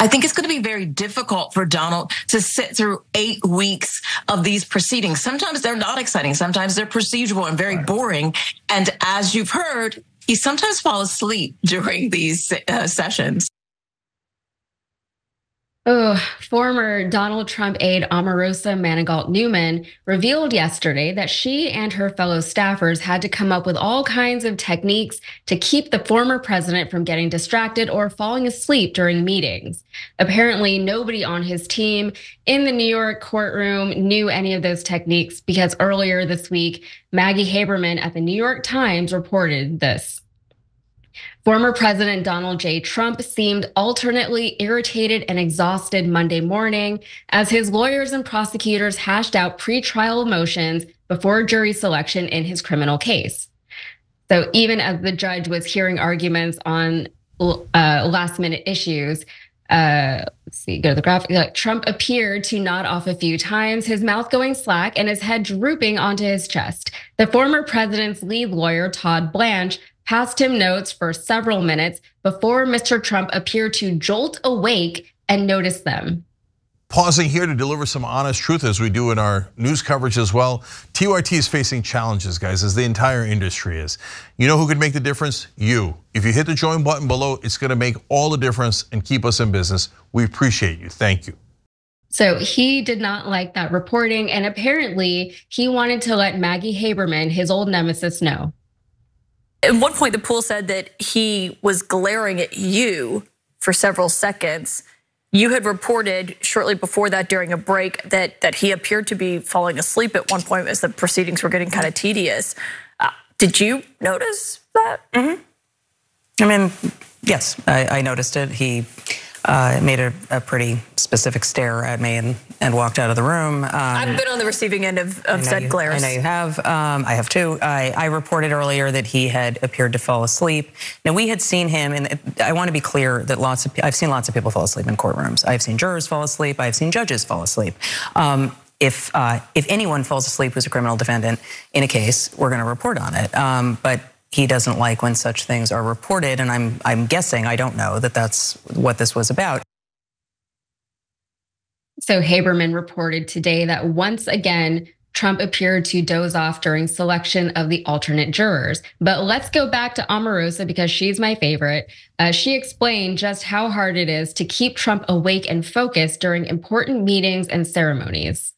I think it's going to be very difficult for Donald to sit through 8 weeks of these proceedings. Sometimes they're not exciting. Sometimes they're procedural and very boring. And as you've heard, he sometimes falls asleep during these sessions. Former Donald Trump aide Omarosa Manigault Newman revealed yesterday that she and her fellow staffers had to come up with all kinds of techniques to keep the former president from getting distracted or falling asleep during meetings. Apparently, nobody on his team in the New York courtroom knew any of those techniques because earlier this week, Maggie Haberman at the New York Times reported this. Former President Donald J. Trump seemed alternately irritated and exhausted Monday morning as his lawyers and prosecutors hashed out pretrial motions before jury selection in his criminal case. So even as the judge was hearing arguments on last-minute issues, let's see, go to the graphic. Trump appeared to nod off a few times, his mouth going slack and his head drooping onto his chest. The former president's lead lawyer, Todd Blanche, passed him notes for several minutes before Mr. Trump appeared to jolt awake and notice them. Pausing here to deliver some honest truth as we do in our news coverage as well. TYT is facing challenges, guys, as the entire industry is. You know who could make the difference? You. If you hit the join button below, it's gonna make all the difference and keep us in business. We appreciate you, thank you. So he did not like that reporting, and apparently he wanted to let Maggie Haberman, his old nemesis, know. At one point, the pool said that he was glaring at you for several seconds. You had reported shortly before that during a break that he appeared to be falling asleep at one point as the proceedings were getting kind of tedious. Did you notice that? I mean, yes, I noticed it. He made a pretty specific stare at me and walked out of the room. I've been on the receiving end of said glares. I know you have. I have too. I reported earlier that he had appeared to fall asleep. Now we had seen him, and I want to be clear that I've seen lots of people fall asleep in courtrooms. I've seen jurors fall asleep. I've seen judges fall asleep. If anyone falls asleep who's a criminal defendant in a case, we're going to report on it. But he doesn't like when such things are reported, and I'm guessing, I don't know, that that's what this was about. So Haberman reported today that once again, Trump appeared to doze off during selection of the alternate jurors. But let's go back to Omarosa because she's my favorite. She explained just how hard it is to keep Trump awake and focused during important meetings and ceremonies.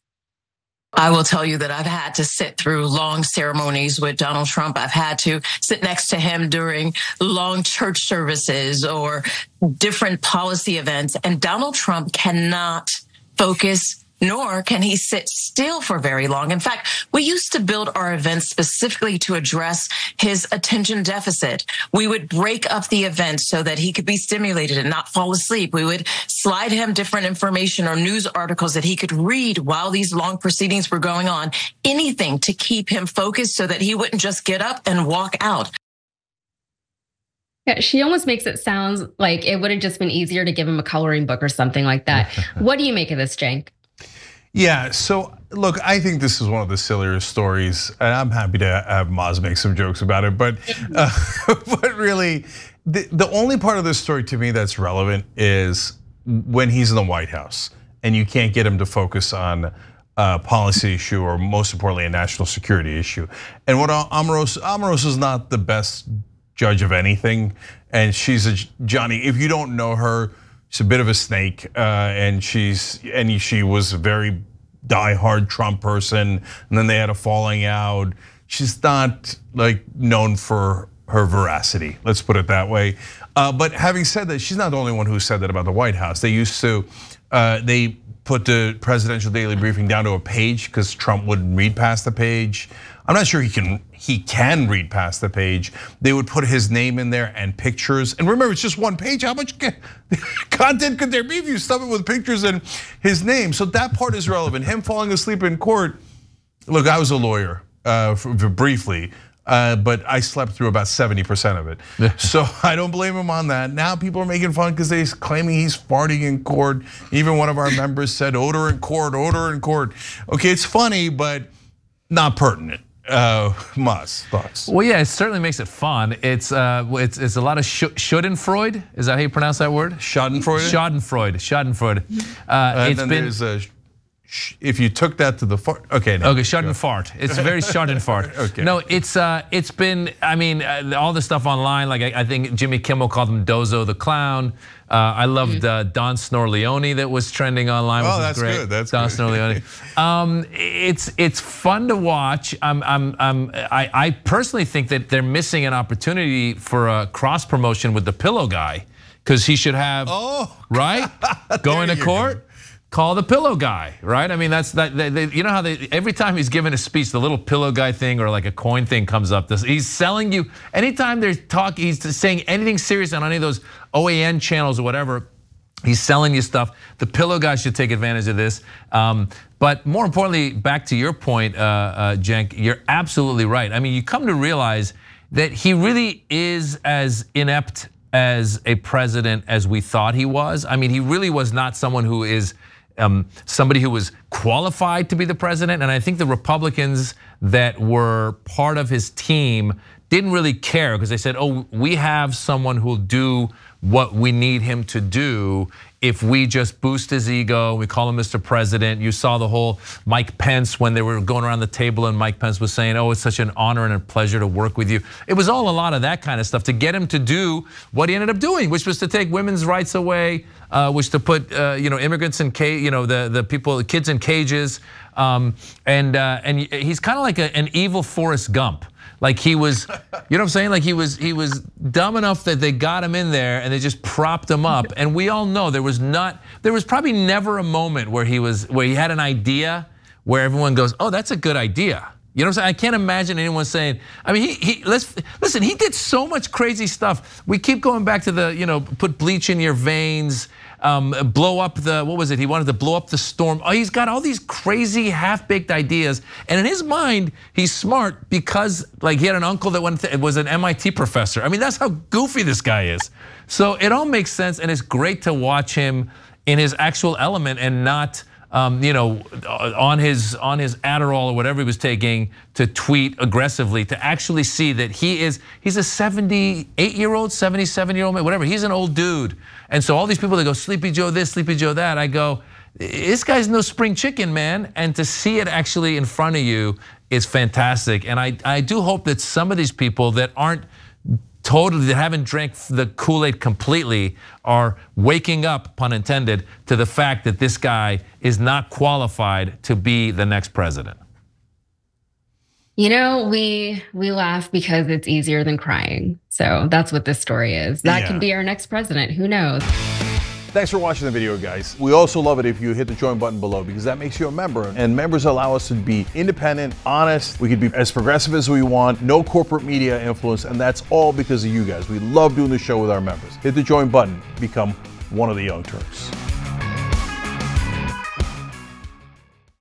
I will tell you that I've had to sit through long ceremonies with Donald Trump. I've had to sit next to him during long church services or different policy events. And Donald Trump cannot focus, nor can he sit still for very long. In fact, we used to build our events specifically to address his attention deficit. We would break up the event so that he could be stimulated and not fall asleep. We would slide him different information or news articles that he could read while these long proceedings were going on. Anything to keep him focused so that he wouldn't just get up and walk out. Yeah, she almost makes it sound like it would have just been easier to give him a coloring book or something like that. What do you make of this, Cenk? Yeah, so look, I think this is one of the sillier stories, and I'm happy to have Maz make some jokes about it. But really, the only part of this story to me that's relevant is when he's in the White House and you can't get him to focus on a policy issue or most importantly, a national security issue. And what Omarosa is not the best judge of anything, and she's a Johnny. If you don't know her, she's a bit of a snake, and she was a very diehard Trump person, and then they had a falling out. She's not like known for her veracity, let's put it that way. But having said that, she's not the only one who said that about the White House. They used to, they put the presidential daily briefing down to a page because Trump wouldn't read past the page. I'm not sure he can read past the page. They would put his name in there and pictures. And remember, it's just one page. How much content could there be if you stuff it with pictures and his name? So that part is relevant. Him falling asleep in court. Look, I was a lawyer briefly, but I slept through about 70% of it. So I don't blame him on that. Now people are making fun because they're claiming he's farting in court. Even one of our members said odor in court, odor in court. Okay, it's funny, but not pertinent. Maz, thoughts? Well, yeah, it certainly makes it fun. It's a lot of Schadenfreude. Is that how you pronounce that word? Schadenfreude. Schadenfreude. It's been. If you took that to the fart, okay. No, okay, Schadenfart. It's very Schadenfart. Okay. No, it's been. I mean, all the stuff online. Like I think Jimmy Kimmel called him Dozo the clown. I loved Don Snorleone that was trending online. Oh, which that's great. good. That's Don good. Snorleone. It's fun to watch. I personally think that they're missing an opportunity for a cross promotion with the pillow guy, because he should have right going to court. Call the pillow guy, right? I mean, that's that. You know how every time he's giving a speech, the little pillow guy thing or like a coin thing comes up. He's selling you anytime there's talk. He's saying anything serious on any of those OAN channels or whatever. He's selling you stuff. The pillow guy should take advantage of this. But more importantly, back to your point, Cenk, you're absolutely right. I mean, you come to realize that he really is as inept as a president as we thought he was. I mean, he really was not someone who is somebody who was qualified to be the president. And I think the Republicans that were part of his team didn't really care, because they said, oh, we have someone who'll do what we need him to do if we just boost his ego, we call him Mr. President. You saw the whole Mike Pence when they were going around the table and Mike Pence was saying, oh, it's such an honor and a pleasure to work with you. It was all a lot of that kind of stuff to get him to do what he ended up doing, which was to take women's rights away, which to put immigrants in the people, the kids in cages, and he's kind of like an evil Forrest Gump. Like he was, you know what I'm saying? Like he was dumb enough that they got him in there and they just propped him up. And we all know there was probably never a moment where he had an idea where everyone goes, oh, that's a good idea. You know what I'm saying? I can't imagine anyone saying, I mean, listen, he did so much crazy stuff. We keep going back to the, put bleach in your veins, blow up what was it? He wanted to blow up the storm. Oh, he's got all these crazy half-baked ideas. And in his mind, he's smart because like he had an uncle that was an MIT professor. I mean, that's how goofy this guy is. So it all makes sense, and it's great to watch him in his actual element and not on his Adderall or whatever he was taking to tweet aggressively, to actually see that he's a 78-year-old, 77-year-old man, whatever. He's an old dude. And so all these people that go, Sleepy Joe this, Sleepy Joe that, I go, this guy's no spring chicken, man. And to see it actually in front of you is fantastic. And I do hope that some of these people that haven't drank the Kool-Aid completely are waking up, pun intended, to the fact that this guy is not qualified to be the next president. You know, we laugh because it's easier than crying. So that's what this story is. That could be our next president. Who knows? Thanks for watching the video, guys. We also love it if you hit the join button below, because that makes you a member, and members allow us to be independent, honest. We can be as progressive as we want, no corporate media influence, and that's all because of you guys. We love doing the show with our members. Hit the join button, become one of the Young Turks.